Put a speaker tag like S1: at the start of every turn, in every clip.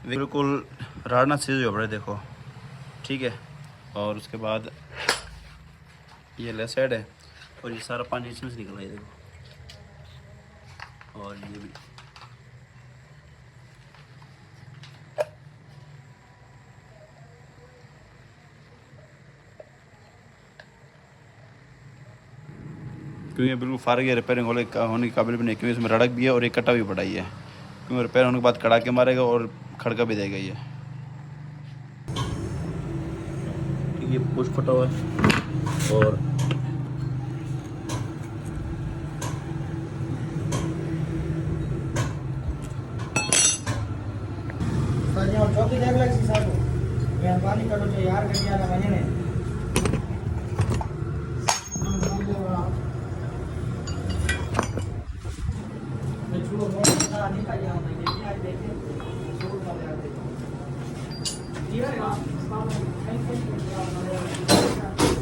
S1: बिल्कुल राड़ना सीधे हो देखो, ठीक है। और उसके बाद ये लेफ्ट साइड है और ये सारा पानी इसमें से निकल रहा है देखो। और ये भी क्योंकि बिल्कुल फारग है, रिपेयरिंग होने के काबिल भी नहीं, क्योंकि इसमें रड़क भी है और एक कटा भी पड़ा ही है, क्योंकि रिपेयर होने के बाद कड़ा के मारेगा और खड़का भी देगा ये। ये पुश फटा हुआ है और
S2: चौकी देख लग सी साहब मेहरबानी करो जो यार गड्डिया ना बने ने छुड़ो मोटा निकल गया मैं ये आज देखे छोड़ ना यार देखो ये है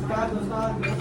S2: क्या दोस्तों